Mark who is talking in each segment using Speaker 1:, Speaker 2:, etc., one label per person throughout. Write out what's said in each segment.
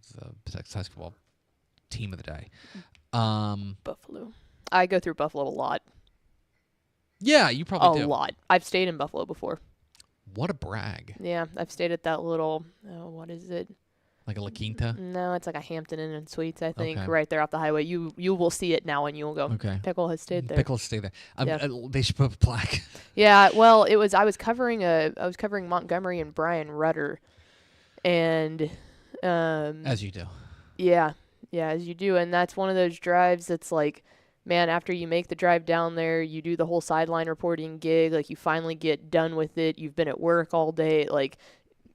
Speaker 1: the Texas high school football team of the day.
Speaker 2: Buffalo. I go through Buffalo a lot.
Speaker 1: Yeah, you probably do.
Speaker 2: A lot. I've stayed in Buffalo before.
Speaker 1: What a brag.
Speaker 2: Yeah, I've stayed at that little, what is it?
Speaker 1: Like a La Quinta?
Speaker 2: No, it's like a Hampton Inn and Suites, I think,
Speaker 1: Okay.
Speaker 2: right there off the highway. You will see it now and you'll go,
Speaker 1: Okay.
Speaker 2: Pickle has stayed there.
Speaker 1: Pickle stay there.
Speaker 2: Yeah.
Speaker 1: They should put up a plaque.
Speaker 2: Yeah, well, I was covering Montgomery and Brian Rudder, and
Speaker 1: As you do.
Speaker 2: yeah, as you do, and that's one of those drives that's like, man, after you make the drive down there, you do the whole sideline reporting gig, like you finally get done with it. You've been at work all day, like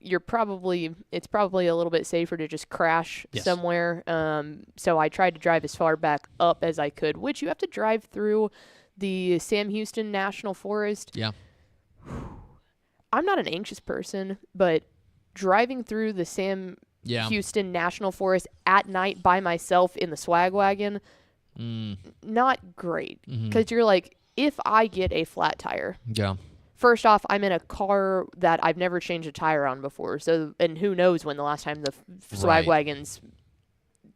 Speaker 2: it's probably a little bit safer to just crash somewhere. So I tried to drive as far back up as I could, which you have to drive through the Sam Houston National Forest.
Speaker 1: Yeah.
Speaker 2: I'm not an anxious person, but driving through the Sam Houston National Forest at night by myself in the swag wagon, not great. Because you're like, if I get a flat tire, first off, I'm in a car that I've never changed a tire on before. So, and who knows when the last time the swag wagon's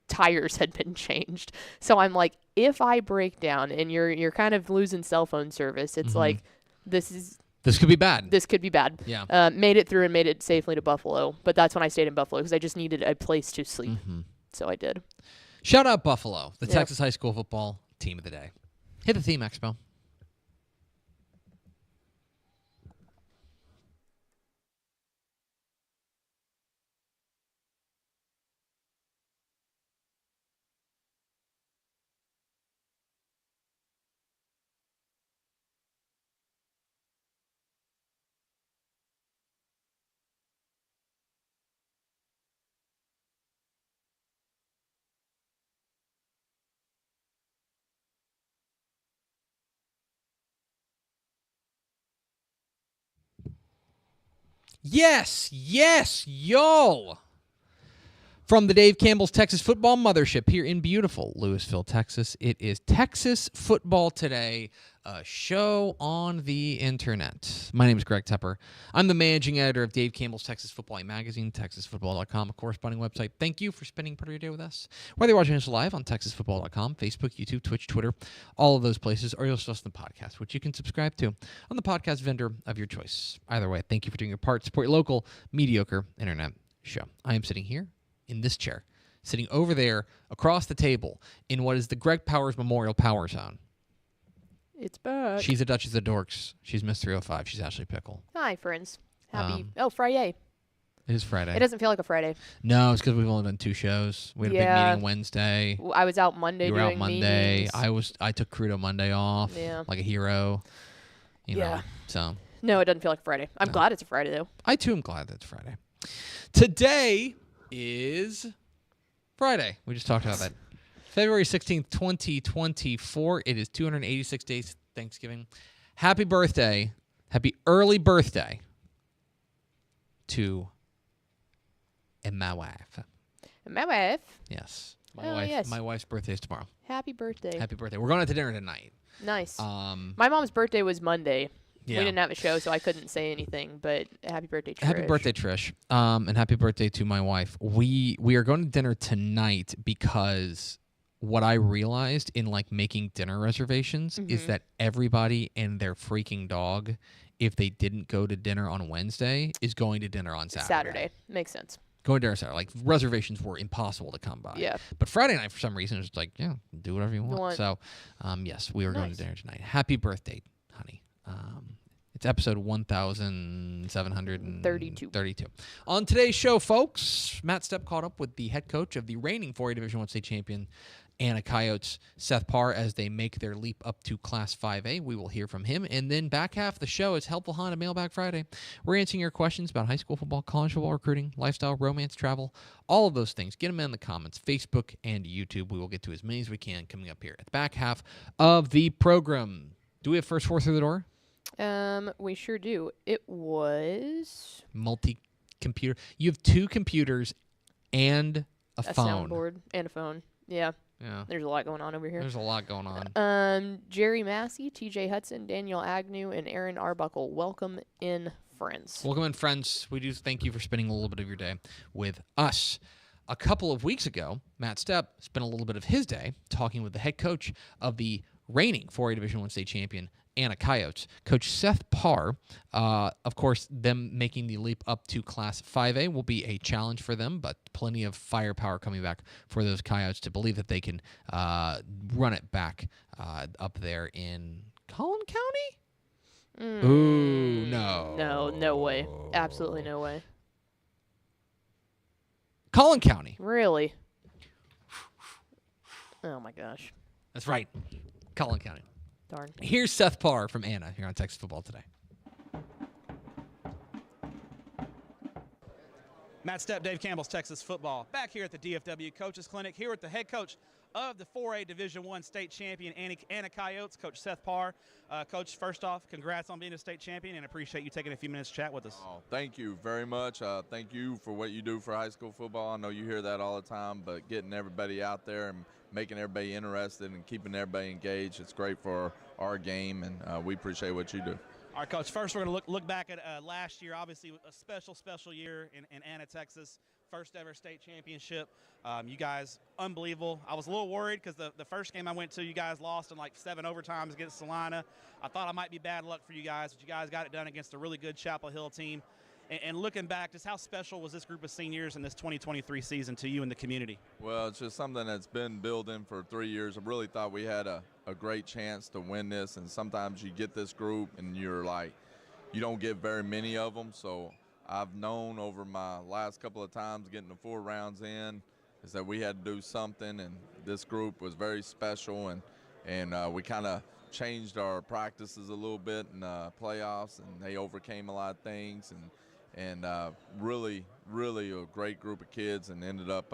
Speaker 2: tires had been changed. So I'm like, if I break down and you're kind of losing cell phone service, it's like, this could be bad. This could be bad.
Speaker 1: Yeah.
Speaker 2: Made it through and made it safely to Buffalo. But that's when I stayed in Buffalo because I just needed a place to sleep. So I did.
Speaker 1: Shout out Buffalo, the Texas high school football team of the day. Hit the theme, Expo. Yes, y'all. From the Dave Campbell's Texas Football Mothership here in beautiful Lewisville, Texas, it is Texas Football Today, a show on the internet. My name is Greg Tepper. I'm the managing editor of Dave Campbell's Texas Football magazine, texasfootball.com, a corresponding website. Thank you for spending part of your day with us. Whether you're watching us live on texasfootball.com, Facebook, YouTube, Twitch, Twitter, all of those places, or you'll listen to the podcast, which you can subscribe to on the podcast vendor of your choice. Either way, thank you for doing your part. Support your local, mediocre internet show. I am sitting here in this chair, sitting over there across the table in what is the Greg Powers Memorial Power Zone.
Speaker 2: It's back.
Speaker 1: She's the Duchess of the Dorks. She's Miss 305. She's Ashley Pickle.
Speaker 2: Hi, friends. Happy. Friday.
Speaker 1: It is Friday.
Speaker 2: It doesn't feel like a Friday.
Speaker 1: No, it's because we've only done 2 shows. We had a big meeting Wednesday.
Speaker 2: I was out Monday.
Speaker 1: You were out Monday.
Speaker 2: Meetings.
Speaker 1: I took Crudo Monday off.
Speaker 2: Yeah.
Speaker 1: Like a hero. You know, so.
Speaker 2: No, it doesn't feel like a Friday. I'm glad it's a Friday, though.
Speaker 1: I, too, am glad that it's Friday. Today is Friday. We just talked about that. February 16th, 2024. It is 286 days Thanksgiving. Happy birthday. Happy early birthday to my wife.
Speaker 2: My wife?
Speaker 1: Yes.
Speaker 2: Yes.
Speaker 1: My wife's birthday is tomorrow.
Speaker 2: Happy birthday.
Speaker 1: Happy birthday. We're going out to dinner tonight.
Speaker 2: Nice. My mom's birthday was Monday.
Speaker 1: Yeah.
Speaker 2: We didn't have a show, so I couldn't say anything, but happy birthday, Trish.
Speaker 1: Happy birthday, Trish. And happy birthday to my wife. We are going to dinner tonight because what I realized in like making dinner reservations is that everybody and their freaking dog, if they didn't go to dinner on Wednesday, is going to dinner on Saturday.
Speaker 2: Makes sense.
Speaker 1: Going to dinner Saturday. Like reservations were impossible to come by.
Speaker 2: Yeah.
Speaker 1: But Friday night, for some reason, it's like, yeah, do whatever you want. So, yes, we are going to dinner tonight. Happy birthday, honey. It's episode 1732. On today's show, folks, Matt Stepp caught up with the head coach of the reigning 4A Division I state champion Anna Coyotes, Seth Parr, as they make their leap up to Class 5A. We will hear from him. And then back half of the show is Helpful Honda Mailbag Friday. We're answering your questions about high school football, college football recruiting, lifestyle, romance, travel, all of those things. Get them in the comments, Facebook and YouTube. We will get to as many as we can coming up here at the back half of the program. Do we have first four through the door?
Speaker 2: We sure do. It was
Speaker 1: multi-computer. You have 2 computers and a phone.
Speaker 2: Soundboard and a phone. Yeah. There's a lot going on over here.
Speaker 1: There's a lot going on.
Speaker 2: Jerry Massey, TJ Hudson, Daniel Agnew, and Aaron Arbuckle. Welcome in, friends.
Speaker 1: Welcome in, friends. We do thank you for spending a little bit of your day with us. A couple of weeks ago, Matt Stepp spent a little bit of his day talking with the head coach of the reigning 4A Division I state champion Anna Coyotes, Coach Seth Parr. Of course, them making the leap up to Class 5A will be a challenge for them, but plenty of firepower coming back for those Coyotes to believe that they can run it back up there in Collin County? Ooh, no.
Speaker 2: No way. Absolutely no way.
Speaker 1: Collin County.
Speaker 2: Really? Oh, my gosh.
Speaker 1: That's right. Collin County.
Speaker 2: Darn.
Speaker 1: Here's Seth Parr from Anna here on Texas Football Today.
Speaker 3: Matt Stepp, Dave Campbell's Texas Football. Back here at the DFW Coaches Clinic, here with the head coach of the 4A Division I state champion, Anna Coyotes, Coach Seth Parr. Coach, first off, congrats on being a state champion, and appreciate you taking a few minutes to chat with us.
Speaker 4: Oh, thank you very much. Thank you for what you do for high school football. I know you hear that all the time, but getting everybody out there and making everybody interested and keeping everybody engaged, it's great for our game, and we appreciate what you do.
Speaker 3: All right, Coach, first we're going to look back at last year. Obviously, a special year in Anna, Texas. First ever state championship. You guys, unbelievable. I was a little worried because the first game I went to, you guys lost in like 7 overtimes against Salina. I thought it might be bad luck for you guys, but you guys got it done against a really good Chapel Hill team. And looking back, just how special was this group of seniors in this 2023 season to you and the community?
Speaker 4: Well, it's just something that's been building for 3 years. I really thought we had a great chance to win this, and sometimes you get this group and you're like, you don't get very many of them. So I've known over my last couple of times getting the 4 rounds in is that we had to do something, and this group was very special, and we kind of changed our practices a little bit in the playoffs, and they overcame a lot of things, and really a great group of kids, and ended up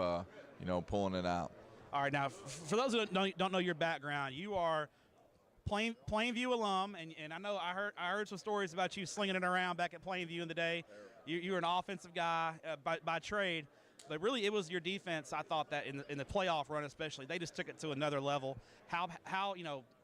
Speaker 4: pulling it out.
Speaker 3: All right, now for those who don't know your background, you are Plainview alum, and I know I heard some stories about you slinging it around back at Plainview in the day. You were an offensive guy by trade, but really it was your defense. I thought that in the playoff run especially, they just took it to another level. How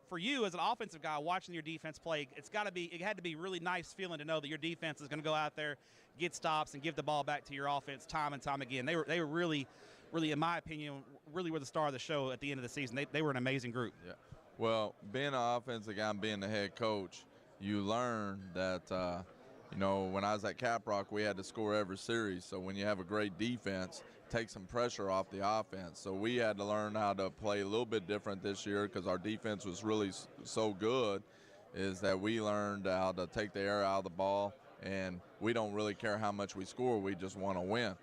Speaker 3: for you as an offensive guy watching your defense play, it had to be really nice feeling to know that your defense is going to go out there, get stops, and give the ball back to your offense time and time again. They were really, in my opinion, really were the star of the show at the end of the season. They were an amazing group. Yeah.
Speaker 4: Well, being an offensive guy and being the head coach, you learn that, when I was at Caprock, we had to score every series. So when you have a great defense, take some pressure off the offense. So we had to learn how to play a little bit different this year because our defense was really so good, is that we learned how to take the air out of the ball, and we don't really care how much we score. We just want to win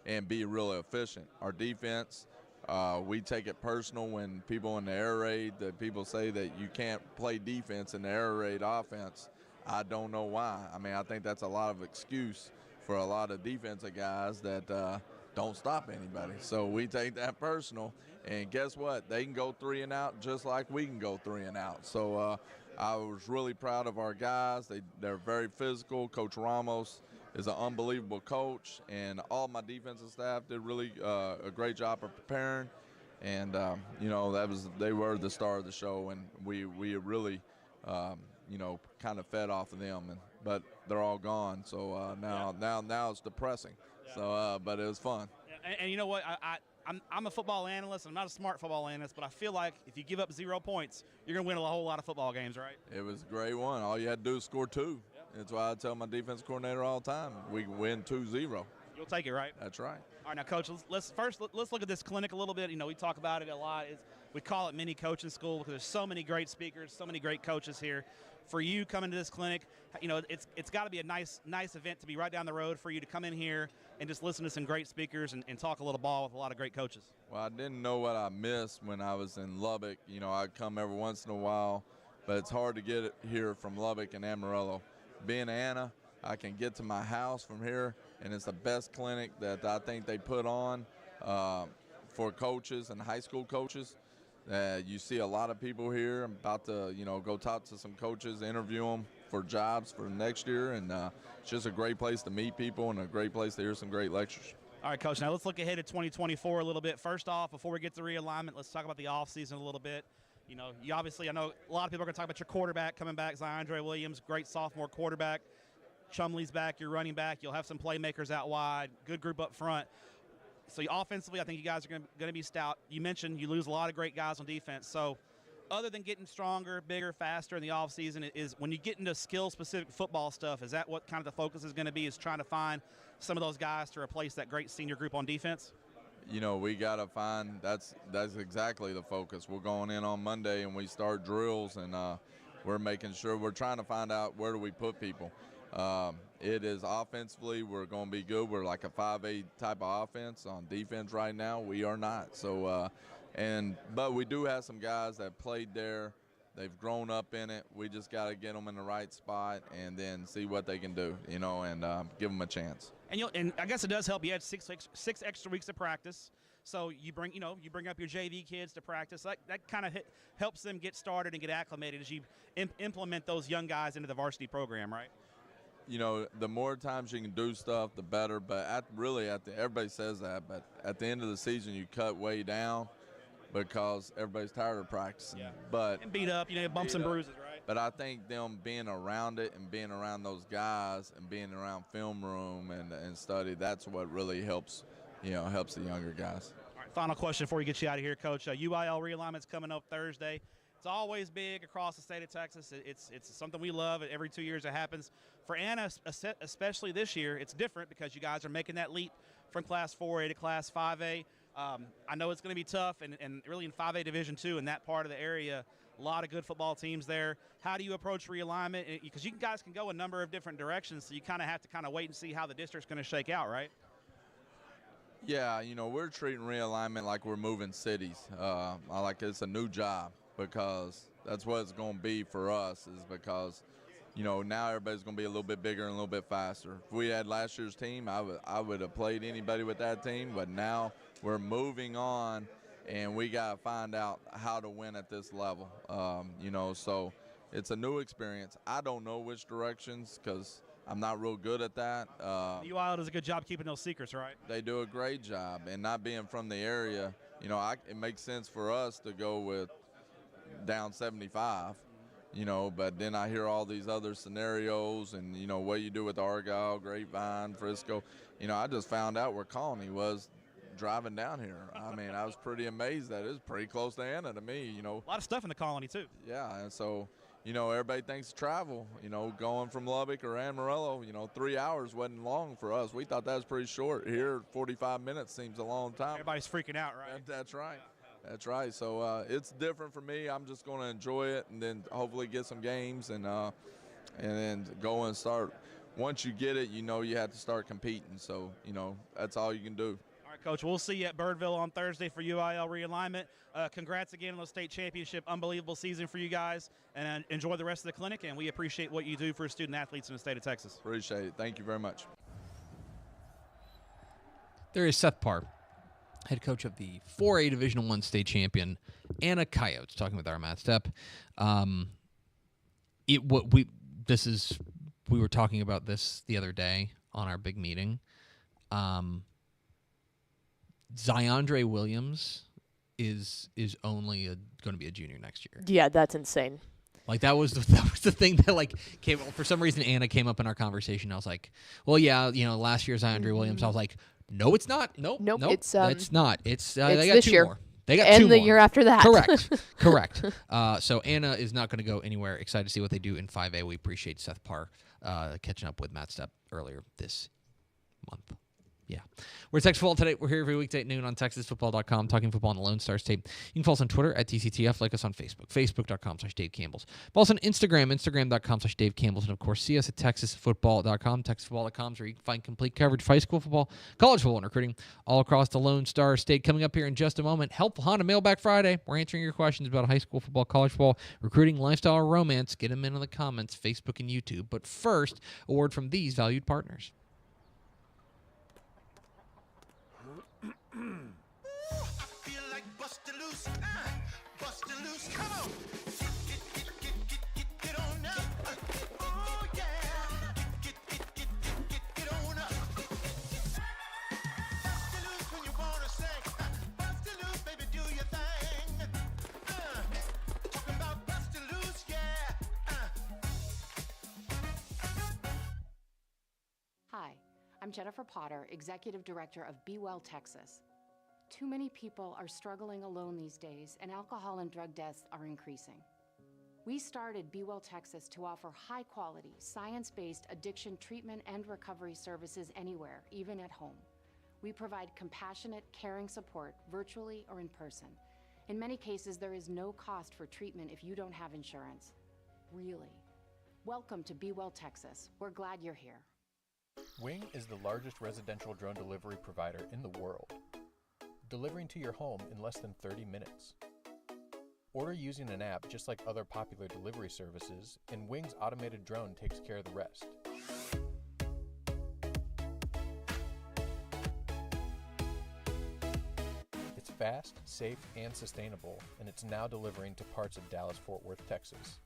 Speaker 4: and be really efficient. Our defense, we take it personal when people in the air raid, that people say that you can't play defense in the air raid offense. I don't know why. I mean, I think that's a lot of excuse for a lot of defensive guys that don't stop anybody. So we take that personal, and guess what? They can go 3 and out just like we can go 3 and out. So I was really proud of our guys. They're very physical. Coach Ramos is an unbelievable coach, and all my defensive staff did really a great job of preparing. And they were the star of the show, and we really kind of fed off of them. But they're all gone, so now it's depressing. Yeah. So but it was fun.
Speaker 3: And you know what? I'm a football analyst. I'm not a smart football analyst, but I feel like if you give up 0 points, you're going to win a whole lot of football games, right?
Speaker 4: It was a great one. All you had to do is score 2. That's why I tell my defense coordinator all the time, we can win 2-0.
Speaker 3: You'll take it, right?
Speaker 4: That's right.
Speaker 3: All right, now, Coach, let's look at this clinic a little bit. We talk about it a lot. We call it mini coaching school because there's so many great speakers, so many great coaches here. For you coming to this clinic, it's got to be a nice event to be right down the road for you to come in here and just listen to some great speakers and talk a little ball with a lot of great coaches.
Speaker 4: Well, I didn't know what I missed when I was in Lubbock. I'd come every once in a while, but it's hard to get it here from Lubbock and Amarillo. Being Anna, I can get to my house from here, and it's the best clinic that I think they put on for coaches and high school coaches. You see a lot of people here. I'm about to, go talk to some coaches, interview them for jobs for next year, and it's just a great place to meet people and a great place to hear some great lectures.
Speaker 3: All right, Coach, now let's look ahead at 2024 a little bit. First off, before we get to realignment, let's talk about the offseason a little bit. You obviously, I know a lot of people are going to talk about your quarterback coming back, Ziondre Williams, great sophomore quarterback. Chumley's back, your running back. You'll have some playmakers out wide, good group up front. So offensively, I think you guys are going to be stout. You mentioned you lose a lot of great guys on defense. So other than getting stronger, bigger, faster in the offseason, is when you get into skill-specific football stuff, is that what kind of the focus is going to be, is trying to find some of those guys to replace that great senior group on defense?
Speaker 4: We got to find – that's exactly the focus. We're going in on Monday and we start drills, and we're making sure – we're trying to find out where do we put people. It is offensively, we're going to be good. We're like a 5A type of offense. On defense right now, we are not. So, but we do have some guys that played there. They've grown up in it. We just got to get them in the right spot and then see what they can do, and give them a chance.
Speaker 3: And I guess it does help. You had six extra weeks of practice. So you bring up your JV kids to practice. That kind of helps them get started and get acclimated as you implement those young guys into the varsity program, right?
Speaker 4: The more times you can do stuff, the better. But everybody says that, but at the end of the season, you cut way down because everybody's tired of practicing.
Speaker 3: Yeah. And beat up, bumps and bruises, right?
Speaker 4: But I think them being around it and being around those guys and being around film room and study, that's what really helps, helps the younger guys.
Speaker 3: All right, final question before we get you out of here, Coach. UIL realignment's coming up Thursday. It's always big across the state of Texas. It's something we love. Every 2 years it happens. For Anna, especially this year, it's different because you guys are making that leap from Class 4A to Class 5A. I know it's going to be tough, and really in 5A Division II in that part of the area, a lot of good football teams there. How do you approach realignment? Because you guys can go a number of different directions, so you kind of have to wait and see how the district's going to shake out, right?
Speaker 4: Yeah, we're treating realignment like we're moving cities. Like it's a new job. Because that's what it's going to be for us, is because, now everybody's going to be a little bit bigger and a little bit faster. If we had last year's team, I would have played anybody with that team, but now we're moving on, and we got to find out how to win at this level. So it's a new experience. I don't know which directions because I'm not real good at that.
Speaker 3: UIL does a good job keeping those secrets, right?
Speaker 4: They do a great job, and not being from the area, it makes sense for us to go with down 75, but then I hear all these other scenarios and, what you do with Argyle, Grapevine, Frisco. I just found out where Colony was driving down here. I mean, I was pretty amazed that it was pretty close to Anna to me,
Speaker 3: A lot of stuff in the Colony, too.
Speaker 4: Yeah, and so, everybody thinks travel, going from Lubbock or Amarillo, 3 hours wasn't long for us. We thought that was pretty short. Here, 45 minutes seems a long time.
Speaker 3: Everybody's freaking out, right?
Speaker 4: That's right. That's right. So it's different for me. I'm just going to enjoy it and then hopefully get some games and then go and start. Once you get it, you have to start competing. So, that's all you can do.
Speaker 3: All right, Coach, we'll see you at Birdville on Thursday for UIL realignment. Congrats again on the state championship. Unbelievable season for you guys. And enjoy the rest of the clinic. And we appreciate what you do for student athletes in the state of Texas.
Speaker 4: Appreciate it. Thank you very much.
Speaker 1: There is Seth Parr, head coach of the 4A Division I state champion Anna Coyotes, talking with our Matt Stepp. We were talking about this the other day on our big meeting. Zyondre Williams is only going to be a junior next year.
Speaker 2: Yeah, that's insane.
Speaker 1: Like that was the thing that came for some reason. Anna came up in our conversation. I was like, well, yeah, last year's Zyondre Williams. I was like, no, it's not. Nope. It's not. It's they got
Speaker 2: this
Speaker 1: 2
Speaker 2: year.
Speaker 1: more. They got
Speaker 2: and
Speaker 1: 2
Speaker 2: the
Speaker 1: more.
Speaker 2: year after that.
Speaker 1: Correct. So Anna is not going to go anywhere. Excited to see what they do in 5A. We appreciate Seth Parr catching up with Matt Stepp earlier this month. Yeah. We're Texas Football today. We're here every weekday at noon on TexasFootball.com, talking football on the Lone Stars tape. You can follow us on Twitter at TCTF, like us on Facebook, Facebook.com/Dave Campbell's. Follow us on Instagram, Instagram.com/Dave Campbell's, and of course, see us at TexasFootball.com, TexasFootball.com is where you can find complete coverage of high school football, college football, and recruiting all across the Lone Star State. Coming up here in just a moment, Helpful Honda Mailbag Friday. We're answering your questions about high school football, college football, recruiting, lifestyle, or romance. Get them in the comments, Facebook and YouTube. But first, a word from these valued partners.
Speaker 5: I'm Jennifer Potter, Executive Director of Be Well Texas. Too many people are struggling alone these days, and alcohol and drug deaths are increasing. We started Be Well Texas to offer high-quality, science-based addiction treatment and recovery services anywhere, even at home. We provide compassionate, caring support virtually or in person. In many cases, there is no cost for treatment if you don't have insurance. Really. Welcome to Be Well Texas. We're glad you're here.
Speaker 6: Wing is the largest residential drone delivery provider in the world, delivering to your home in less than 30 minutes. Order using an app just like other popular delivery services, and Wing's automated drone takes care of the rest. It's fast, safe, and sustainable, and it's now delivering to parts of Dallas-Fort Worth, Texas.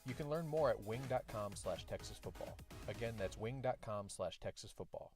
Speaker 6: You can learn more at wing.com/TexasFootball. Again, that's wing.com/TexasFootball.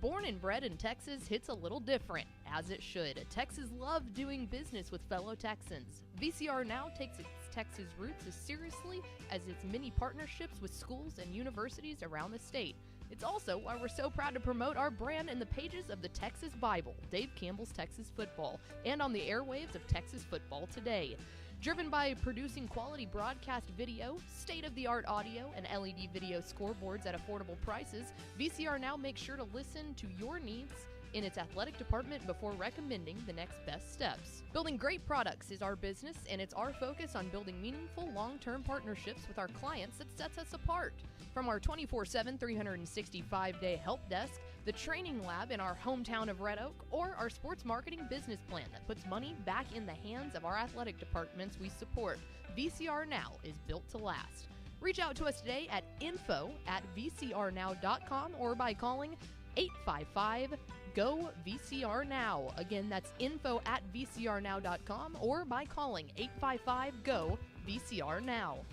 Speaker 2: Born and bred in Texas hits a little different, as it should. Texans love doing business with fellow Texans. VCR now takes its Texas roots as seriously as its many partnerships with schools and universities around the state. It's also why we're so proud to promote our brand in the pages of the Texas Bible, Dave Campbell's Texas Football, and on the airwaves of Texas Football Today. Driven by producing quality broadcast video, state-of-the-art audio, and LED video scoreboards at affordable prices, VCR now makes sure to listen to your needs in its athletic department before recommending the next best steps. Building great products is our business, and it's our focus on building meaningful long-term partnerships with our clients that sets us apart. From our 24/7, 365-day help desk, the training lab in our hometown of Red Oak, or our sports marketing business plan that puts money back in the hands of our athletic departments we support, VCR Now is built to last. Reach out to us today at info@vcrnow.com or by calling 855-GO-VCR-NOW. Again, that's info@vcrnow.com or by calling 855-GO-VCR-NOW.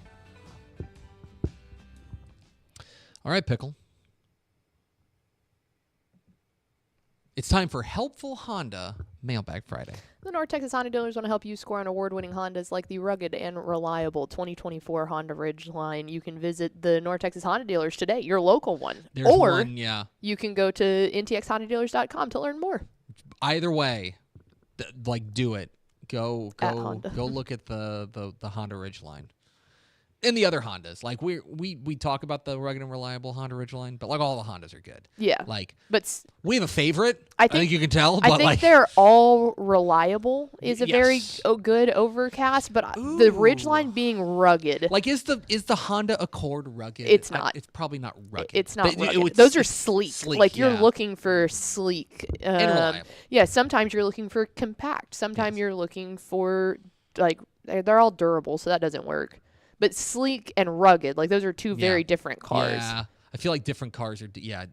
Speaker 1: All right, Pickle. It's time for Helpful Honda Mailbag Friday.
Speaker 2: The North Texas Honda dealers want to help you score on award-winning Hondas like the rugged and reliable 2024 Honda Ridgeline. You can visit the North Texas Honda dealers today, your local one.
Speaker 1: There's
Speaker 2: or
Speaker 1: one, yeah.
Speaker 2: You can go to ntxhondadealers.com to learn more.
Speaker 1: Either way, do it. Go
Speaker 2: Honda.
Speaker 1: Go look at the Honda Ridgeline. And the other Hondas. Like we talk about the rugged and reliable Honda Ridgeline, but like all the Hondas are good.
Speaker 2: Yeah.
Speaker 1: But we have a favorite.
Speaker 2: I
Speaker 1: think you can tell.
Speaker 2: I
Speaker 1: but
Speaker 2: think they're all reliable is a very good overcast, but the Ridgeline being rugged.
Speaker 1: Like is the Honda Accord rugged?
Speaker 2: It's not.
Speaker 1: It's probably not rugged.
Speaker 2: It's not rugged. Those are sleek. Like you're
Speaker 1: yeah.
Speaker 2: looking for sleek.
Speaker 1: And reliable.
Speaker 2: Yeah, sometimes you're looking for compact. Sometimes you're looking for they're all durable, so that doesn't work. But sleek and rugged, those are two very different cars.
Speaker 1: Yeah, I feel like different cars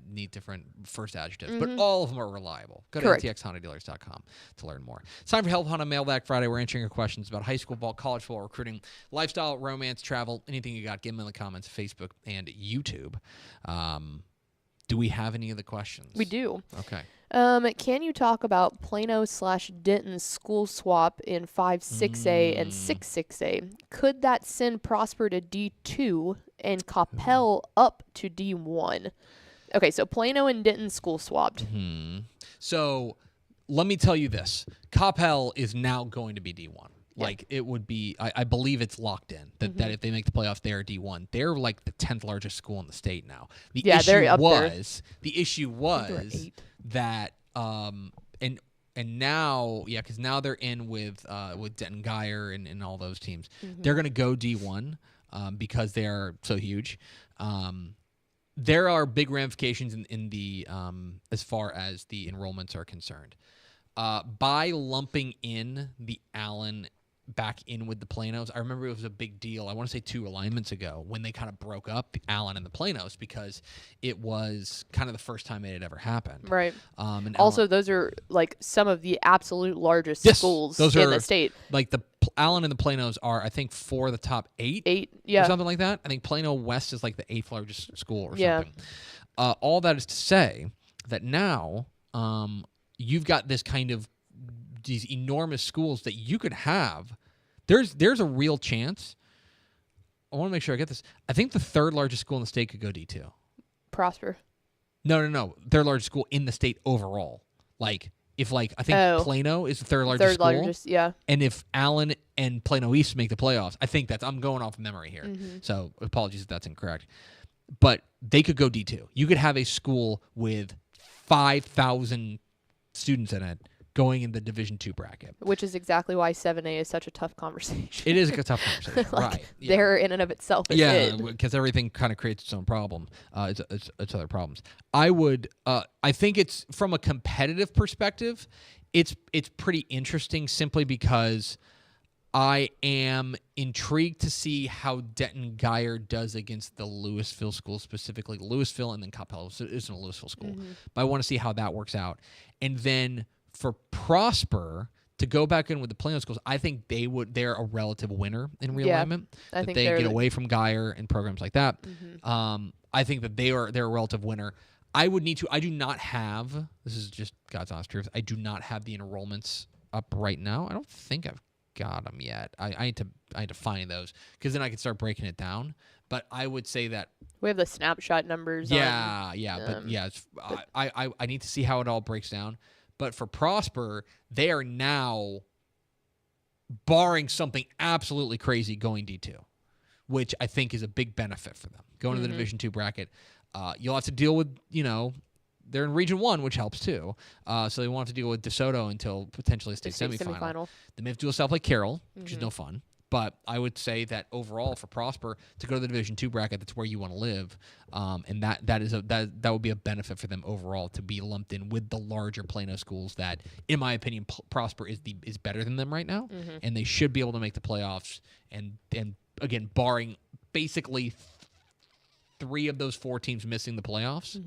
Speaker 1: need different first adjectives, but all of them are reliable. Go to ntxhondadealers.com to learn more. It's time for Help Honda Mailbag Friday. We're answering your questions about high school ball, college football, recruiting, lifestyle, romance, travel, anything you got. Give them in the comments, Facebook and YouTube. Do we have any of the questions?
Speaker 2: We do.
Speaker 1: Okay.
Speaker 2: Can you talk about Plano/Denton school swap in 5-6A and 6-6A? Could that send Prosper to D2 and Coppell up to D1? Okay, so Plano and Denton school swapped.
Speaker 1: Mm-hmm. So let me tell you this. Coppell is now going to be D1. It would be, I believe it's locked in that if they make the playoffs, they are D1. They're like the 10th largest school in the state now. The issue was that, and now, because now they're in with Denton Geyer and all those teams. Mm-hmm. They're going to go D1 because they are so huge. There are big ramifications in the as far as the enrollments are concerned. By lumping in the Allen back in with the Planos, I remember it was a big deal. I want to say 2 alignments ago when they kind of broke up the Allen and the Planos because it was kind of the first time it had ever happened.
Speaker 2: Right.
Speaker 1: And
Speaker 2: also, those are some of the absolute largest schools in the state.
Speaker 1: Like the Allen and the Planos are, I think, 4 of the top 8.
Speaker 2: 8, yeah.
Speaker 1: Or something like that. I think Plano West is like the 8th largest school or something. All that is to say that now you've got this kind of these enormous schools that you could have. There's a real chance. I want to make sure I get this. I think the 3rd largest school in the state could go D2.
Speaker 2: Prosper.
Speaker 1: No. Third largest school in the state overall. Like, if, like, I think Plano is the third largest school.
Speaker 2: Largest, yeah.
Speaker 1: And if Allen and Plano East make the playoffs, I think I'm going off memory here. So apologies if that's incorrect. But they could go D2. You could have a school with 5,000 students in it going in the Division II bracket.
Speaker 2: Which is exactly why 7A is such a tough conversation.
Speaker 1: It is a tough conversation, right. Yeah.
Speaker 2: There in and of itself is
Speaker 1: because everything kind of creates its own problem. It's other problems. I think it's, from a competitive perspective, it's pretty interesting simply because I am intrigued to see how Denton Geyer does against the Louisville school, specifically Louisville and then Coppell. So it isn't a Louisville school. But I want to see how that works out. And then for Prosper to go back in with the Plano schools, I think they're a relative winner in realignment.
Speaker 2: I
Speaker 1: that
Speaker 2: think
Speaker 1: they get away from Geyer and programs like that. I think that they're a relative winner. I do not have, this is just God's honest truth, I do not have the enrollments up right now. I don't think I've got them yet. I need to find those, because then I can start breaking it down. But I would say that
Speaker 2: we have the snapshot numbers.
Speaker 1: I need to see how it all breaks down. But for Prosper, they are now, barring something absolutely crazy, going D2, which I think is a big benefit for them. Going to the Division II bracket, you'll have to deal with, they're in Region 1, which helps too. So they won't have to deal with DeSoto until potentially a state semifinal. They may have to do a South Lake Carroll, which is no fun. But I would say that overall for Prosper to go to the Division II bracket, that's where you want to live, and that would be a benefit for them overall to be lumped in with the larger Plano schools. That, in my opinion, Prosper is better than them right now, and they should be able to make the playoffs. And again, barring basically 3 of those 4 teams missing the playoffs.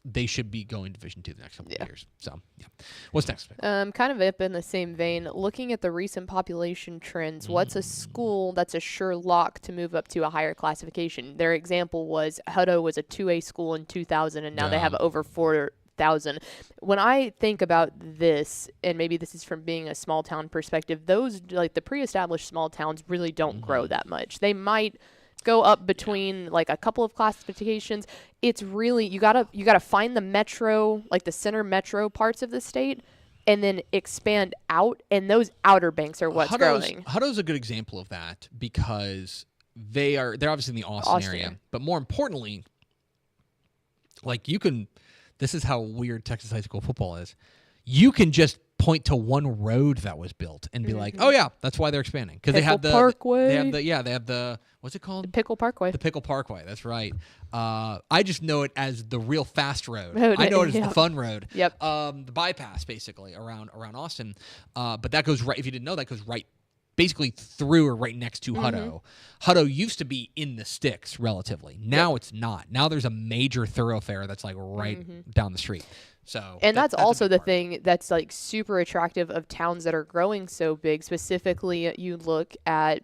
Speaker 1: They should be going Division II the next couple of years. So, yeah. What's next?
Speaker 2: Kind of up in the same vein, looking at the recent population trends, what's a school that's a sure lock to move up to a higher classification? Their example was Hutto was a 2A school in 2000, and now they have over 4,000. When I think about this, and maybe this is from being a small town perspective, those, like the pre-established small towns, really don't grow that much. They might go up between like a couple of classifications. It's really, you gotta find the metro, like the center metro parts of the state, and then expand out, and those outer banks are what's growing.
Speaker 1: Hutto's a good example of that, because they're obviously in the Austin area, but more importantly, like this is how weird Texas high school football is. You can just point to one road that was built and be like, oh yeah, that's why they're expanding, because they have the
Speaker 2: Parkway.
Speaker 1: They have the what's it called?
Speaker 2: The Pickle Parkway.
Speaker 1: The Pickle Parkway. That's right. I just know it as the real fast road. I know it as the fun road.
Speaker 2: Yep.
Speaker 1: The bypass basically around Austin. But that goes right. If you didn't know, that goes right, basically through or right next to Hutto. Hutto used to be in the sticks relatively. Now it's not. Now there's a major thoroughfare that's like right down the street. So,
Speaker 2: and that's also the thing that's like super attractive of towns that are growing so big. Specifically, you look at,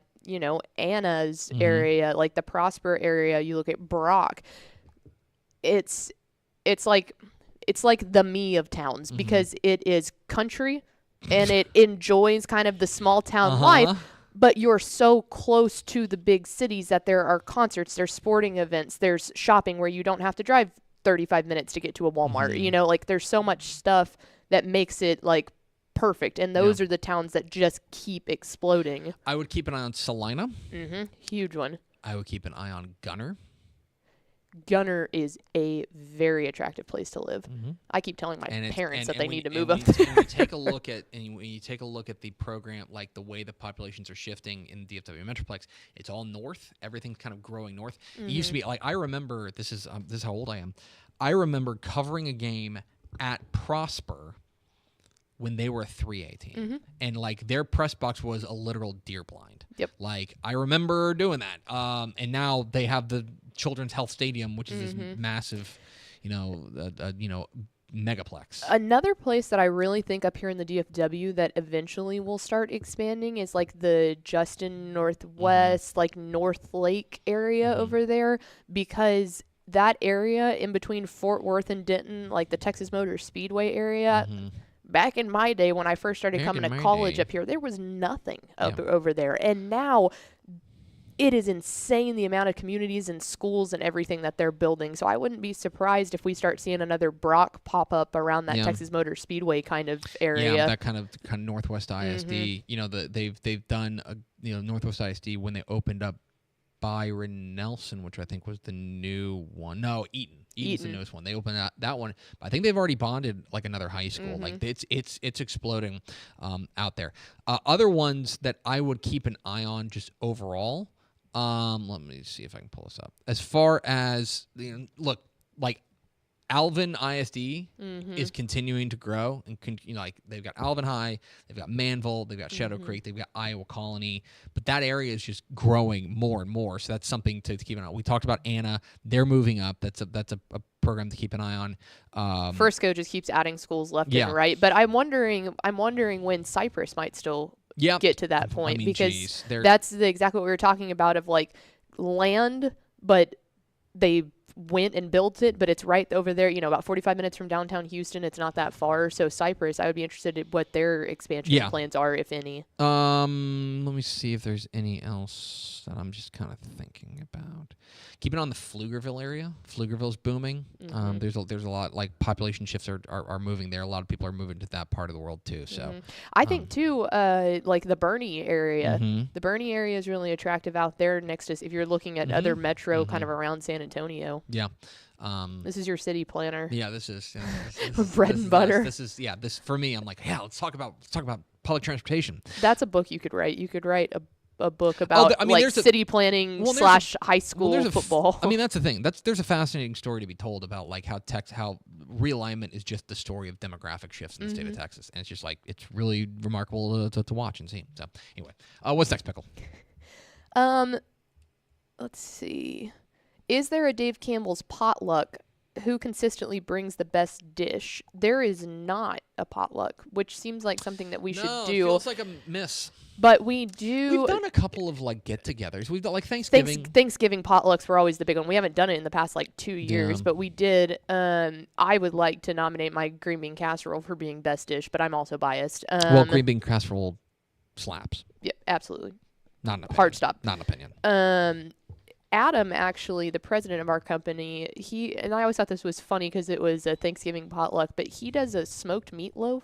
Speaker 2: Anna's area, like the Prosper area. You look at Brock. It's like the me of towns, because it is country and it enjoys kind of the small town life. But you're so close to the big cities that there are concerts, there's sporting events, there's shopping where you don't have to drive 35 minutes to get to a Walmart. Like there's so much stuff that makes it like perfect, and those are the towns that just keep exploding.
Speaker 1: I would keep an eye on Salina.
Speaker 2: Huge one.
Speaker 1: I would keep an eye on Gunner.
Speaker 2: Gunner is a very attractive place to live. I keep telling my parents that they need to move up
Speaker 1: there. When you take a look at the program, like the way the populations are shifting in the DFW Metroplex, it's all north. Everything's kind of growing north. It used to be like, I remember, this is how old I am. I remember covering a game at Prosper when they were a 3A team, and like their press box was a literal deer blind.
Speaker 2: Yep.
Speaker 1: Like I remember doing that. And now they have the Children's Health Stadium, which is this massive, megaplex.
Speaker 2: Another place that I really think up here in the DFW that eventually will start expanding is like the Justin Northwest, like North Lake area over there, because that area in between Fort Worth and Denton, like the Texas Motor Speedway area, back in my day when I first started coming to college up here, there was nothing over there. And now it is insane the amount of communities and schools and everything that they're building. So I wouldn't be surprised if we start seeing another Brock pop up around that Texas Motor Speedway kind of area.
Speaker 1: Yeah, that kind of Northwest ISD. You know, they've done Northwest ISD when they opened up Byron Nelson, which I think was the new one. No, Eaton. Eaton's the newest one. They opened that one. But I think they've already bonded like another high school. Like it's exploding out there. Other ones that I would keep an eye on just overall. Let me see if I can pull this up. As far as look, like Alvin ISD is continuing to grow, and like they've got Alvin High, they've got Manville, they've got Shadow Creek, they've got Iowa Colony, but that area is just growing more and more. So that's something to keep an eye on. We talked about Anna; they're moving up. That's a program to keep an eye on.
Speaker 2: Frisco just keeps adding schools left and right, but I'm wondering when Cypress might still get to that point, because that's exactly what we were talking about of like land, but they went and built it, but it's right over there, about 45 minutes from downtown Houston. It's not that far. So Cypress, I would be interested in what their expansion plans are, if any.
Speaker 1: Let me see if there's any else that I'm just kind of thinking about. Keep it on the Pflugerville area. Pflugerville's booming. There's a lot, like population shifts are moving there. A lot of people are moving to that part of the world too. So
Speaker 2: I think too, like the Bernie area. The Bernie area is really attractive out there. Next to, if you're looking at other metro kind of around San Antonio.
Speaker 1: Yeah.
Speaker 2: This is your city planner.
Speaker 1: Yeah, this is
Speaker 2: bread and butter.
Speaker 1: This for me. I'm like, let's talk about public transportation.
Speaker 2: That's a book you could write. You could write a book about city planning / high school football.
Speaker 1: I mean, that's the thing. There's a fascinating story to be told about like how realignment is just the story of demographic shifts in the state of Texas, and it's just like it's really remarkable to watch and see. So anyway, what's next, Pickle?
Speaker 2: Let's see. Is there a Dave Campbell's potluck? Who consistently brings the best dish? There is not a potluck, which seems like something that we should do.
Speaker 1: It feels like a miss.
Speaker 2: But we do.
Speaker 1: We've done a couple of like get-togethers. We've done like Thanksgiving.
Speaker 2: Thanksgiving potlucks were always the big one. We haven't done it in the past like 2 years, but we did. I would like to nominate my green bean casserole for being best dish, but I'm also biased.
Speaker 1: Well, green bean casserole slaps.
Speaker 2: Yeah, absolutely.
Speaker 1: Not an opinion.
Speaker 2: Hard stop.
Speaker 1: Not an opinion.
Speaker 2: Adam, actually, the president of our company, and I always thought this was funny because it was a Thanksgiving potluck, but he does a smoked meatloaf.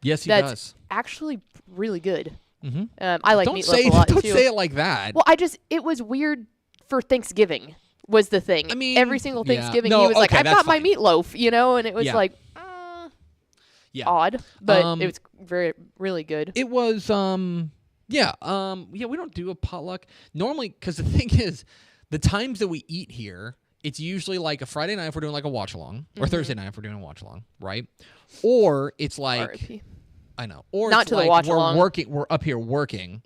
Speaker 1: Yes, he does.
Speaker 2: That's actually really good. I like meatloaf a lot
Speaker 1: Don't
Speaker 2: too.
Speaker 1: say it like that.
Speaker 2: Well, it was weird for Thanksgiving was the thing. I mean, every single Thanksgiving he was like, I've got my meatloaf, and it was like, odd, but it was really good.
Speaker 1: It was, we don't do a potluck normally because the thing is, the times that we eat here, it's usually like a Friday night if we're doing like a watch along, or Thursday night if we're doing a watch along, right? Or it's like,
Speaker 2: R.I.P.
Speaker 1: I know, or
Speaker 2: not
Speaker 1: it's
Speaker 2: to
Speaker 1: like
Speaker 2: the watch along.
Speaker 1: We're up here working,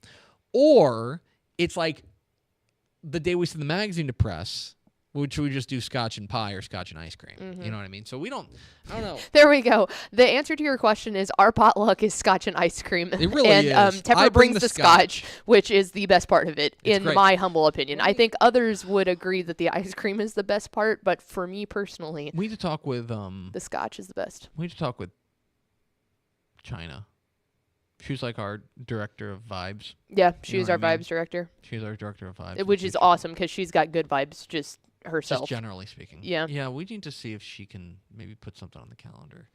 Speaker 1: or it's like the day we send the magazine to press, which we just do scotch and pie or scotch and ice cream. You know what I mean? So I don't know.
Speaker 2: There we go. The answer to your question is our potluck is scotch and ice cream.
Speaker 1: It really is.
Speaker 2: Tepper brings the scotch, which is the best part of it,
Speaker 1: It's
Speaker 2: in
Speaker 1: great.
Speaker 2: my humble opinion. I think others would agree that the ice cream is the best part, but for me personally,
Speaker 1: we need to talk with
Speaker 2: the scotch is the best.
Speaker 1: We need to talk with China. She's like our director of vibes.
Speaker 2: Yeah, she's our vibes director.
Speaker 1: She's our director of vibes.
Speaker 2: Which is awesome because she's got good vibes just herself.
Speaker 1: Just generally speaking.
Speaker 2: Yeah.
Speaker 1: Yeah, we need to see if she can maybe put something on the calendar.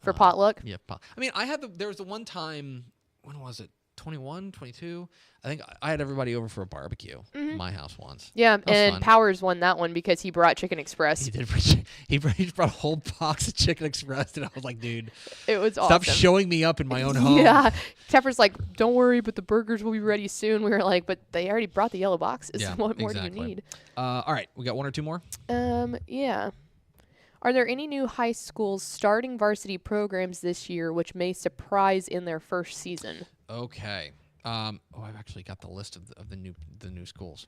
Speaker 2: For potluck?
Speaker 1: Yeah. I mean, there was the one time, when was it? 21, 22? I think I had everybody over for a barbecue at my house once.
Speaker 2: Yeah, and
Speaker 1: fun.
Speaker 2: Powers won that one because he brought Chicken Express.
Speaker 1: He did. He brought a whole box of Chicken Express, and I was like, dude,
Speaker 2: it was awesome.
Speaker 1: Stop showing me up in my own home.
Speaker 2: Yeah. Tepper's like, don't worry, but the burgers will be ready soon. We were like, but they already brought the yellow boxes.
Speaker 1: Yeah,
Speaker 2: what more
Speaker 1: exactly.
Speaker 2: do you need?
Speaker 1: All right, we got one or two more?
Speaker 2: Yeah. Are there any new high schools starting varsity programs this year which may surprise in their first season?
Speaker 1: Okay. I've actually got the list of the new schools.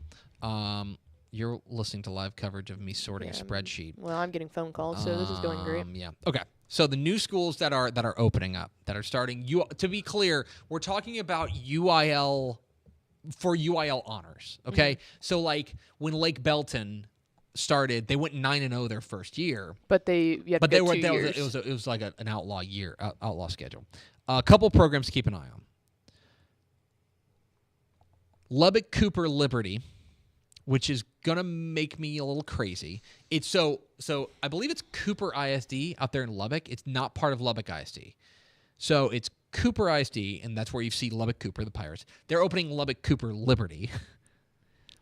Speaker 1: You're listening to live coverage of me sorting a spreadsheet.
Speaker 2: Well, I'm getting phone calls, so this is going great.
Speaker 1: Yeah. Okay. So the new schools that are opening up, that are starting. To be clear, we're talking about UIL for UIL honors. Okay. So like when Lake Belton started, they went 9-0 their first year.
Speaker 2: But they were 2 years.
Speaker 1: It was like an outlaw year, outlaw schedule. A couple programs to keep an eye on. Lubbock Cooper Liberty which is gonna make me a little crazy. It's so I believe it's Cooper ISD out there in Lubbock. It's not part of Lubbock ISD. So it's Cooper ISD, and that's where you see Lubbock Cooper, the Pirates. They're opening Lubbock Cooper Liberty.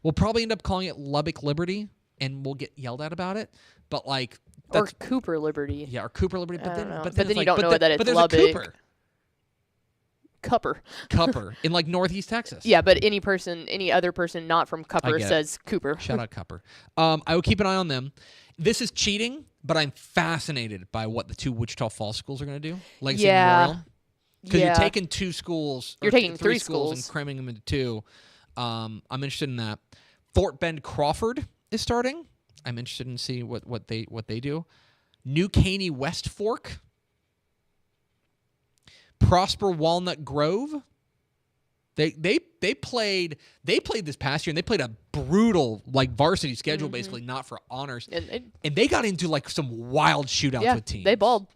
Speaker 1: We'll probably end up calling it Lubbock Liberty, and we'll get yelled at about it. But like,
Speaker 2: or Cooper Liberty.
Speaker 1: Yeah, or Cooper Liberty. But then
Speaker 2: you like, don't know that it's Lubbock.
Speaker 1: A Cooper.
Speaker 2: Cupper
Speaker 1: in like Northeast Texas.
Speaker 2: Yeah, but any other person not from Cupper says Cooper.
Speaker 1: Shout out Cupper. I will keep an eye on them. This is cheating, but I'm fascinated by what the 2 Wichita Falls schools are going to do. Legacy Memorial. Because you're taking 2 schools.
Speaker 2: You're taking
Speaker 1: 3
Speaker 2: schools
Speaker 1: and cramming them into 2. I'm interested in that. Fort Bend Crawford is starting. I'm interested in seeing what they do. New Caney West Fork. Prosper Walnut Grove. They played this past year, and they played a brutal like varsity schedule, basically not for honors, and they got into like some wild shootouts with teams.
Speaker 2: They balled.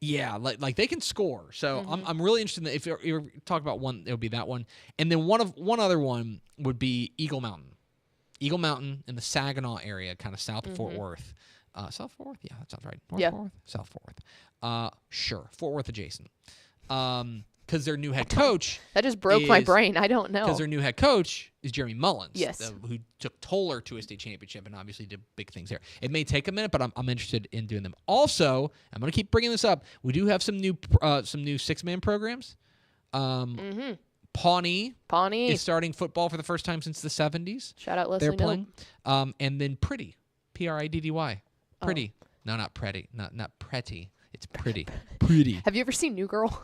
Speaker 1: Yeah, like they can score. So I'm really interested in that. If you're talking about one, it would be that one, and then one other one would be Eagle Mountain. Eagle Mountain in the Saginaw area, kind of south of Fort Worth. South Fort Worth? Yeah, that sounds right. Fort Worth? South Fort Worth. Sure. Fort Worth adjacent. Because their new head coach...
Speaker 2: That just broke my brain. I don't know.
Speaker 1: Because their new head coach is Jeremy Mullins.
Speaker 2: Yes.
Speaker 1: Who took Toller to a state championship and obviously did big things there. It may take a minute, but I'm interested in doing them. Also, I'm going to keep bringing this up. We do have some new six-man programs. Pawnee is starting football for the first time since the 70s.
Speaker 2: Shout out Leslie.
Speaker 1: They're playing. And then Pretty. P-R-I-D-D-Y. Pretty. No, not Pretty. Not Pretty. It's Pretty. Pretty.
Speaker 2: Have you ever seen New Girl?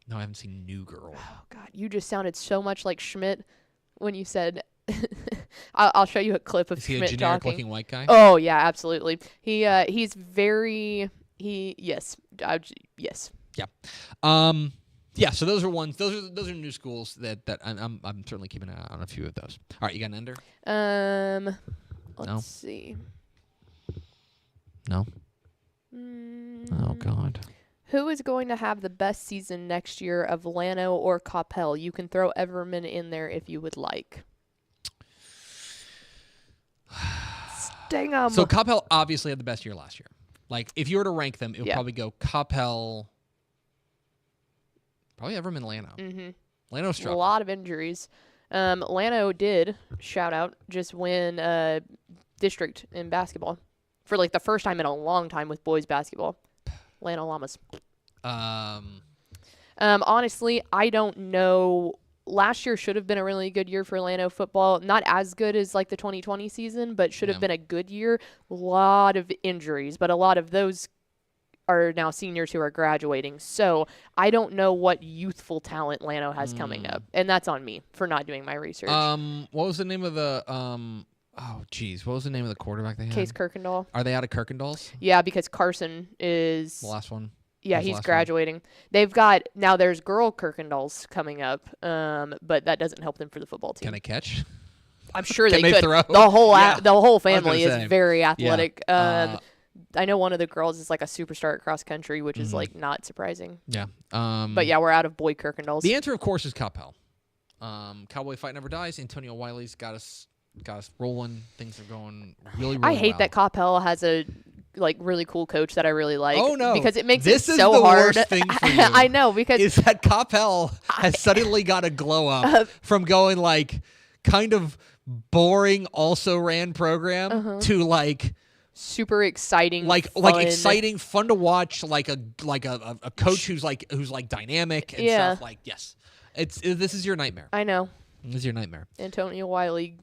Speaker 1: No, I haven't seen New Girl.
Speaker 2: Oh, God. You just sounded so much like Schmidt when you said... I'll show you a clip of Schmidt talking.
Speaker 1: Is he a generic-looking white guy?
Speaker 2: Oh, yeah, absolutely. He's very... Yes. Yes.
Speaker 1: Yeah. Yeah, so those are ones. Those are new schools that I'm certainly keeping an eye on a few of those. All right, you got an ender?
Speaker 2: Let's see.
Speaker 1: No. Oh God.
Speaker 2: Who is going to have the best season next year of Llano or Coppell? You can throw Everman in there if you would like. Sting 'em.
Speaker 1: So Coppell obviously had the best year last year. Like if you were to rank them, it would probably go Coppell. Probably Everman, Llano. Llano struggled.
Speaker 2: A lot of injuries. Llano did, shout out, just win district in basketball for like the first time in a long time with boys basketball. Llano Llamas. Honestly, I don't know. Last year should have been a really good year for Llano football. Not as good as like the 2020 season, but should have been a good year. A lot of injuries, but a lot of those are now seniors who are graduating. So I don't know what youthful talent Llano has coming up. And that's on me for not doing my research.
Speaker 1: What was the name of the what was the name of the quarterback they had?
Speaker 2: Case Kirkendall.
Speaker 1: Are they out of Kirkendall's?
Speaker 2: Yeah, because Carson is
Speaker 1: the last one.
Speaker 2: Yeah, he's graduating. They've got now there's girl Kirkendalls coming up, but that doesn't help them for the football team.
Speaker 1: Can they catch?
Speaker 2: I'm sure
Speaker 1: they
Speaker 2: could.
Speaker 1: Throw?
Speaker 2: The whole family is very athletic.
Speaker 1: Yeah.
Speaker 2: I know one of the girls is like a superstar at cross country, which is like not surprising.
Speaker 1: Yeah.
Speaker 2: But yeah, we're out of boy Kirkendalls.
Speaker 1: The answer, of course, is Coppell. Cowboy Fight Never Dies. Antonio Wiley's got us rolling. Things are going really
Speaker 2: I hate
Speaker 1: well.
Speaker 2: that Coppell has a really cool coach that I really like.
Speaker 1: Oh no,
Speaker 2: because it makes
Speaker 1: this
Speaker 2: it so
Speaker 1: is the
Speaker 2: hard.
Speaker 1: Worst thing for you.
Speaker 2: I know because
Speaker 1: is that Coppell has suddenly got a glow up from going like kind of boring also ran program to like super exciting, like exciting, fun to watch, like a coach who's like dynamic and stuff. Like this is your nightmare. I know. This is your nightmare. Antonio Wiley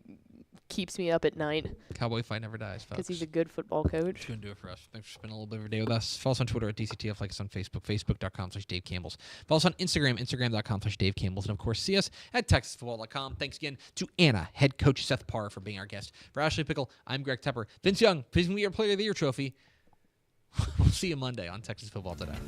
Speaker 1: keeps me up at night. Cowboy Fight Never Dies, folks. Because he's a good football coach. It's going to do it for us. Thanks for spending a little bit of your day with us. Follow us on Twitter at DCTF. Like us on Facebook, facebook.com/Dave Campbell's. Follow us on Instagram, instagram.com/Dave Campbell's. And, of course, see us at TexasFootball.com. Thanks again to Anna, head coach Seth Parr, for being our guest. For Ashley Pickle, I'm Greg Tepper. Vince Young, please get your Player of the Year trophy. We'll see you Monday on Texas Football Today.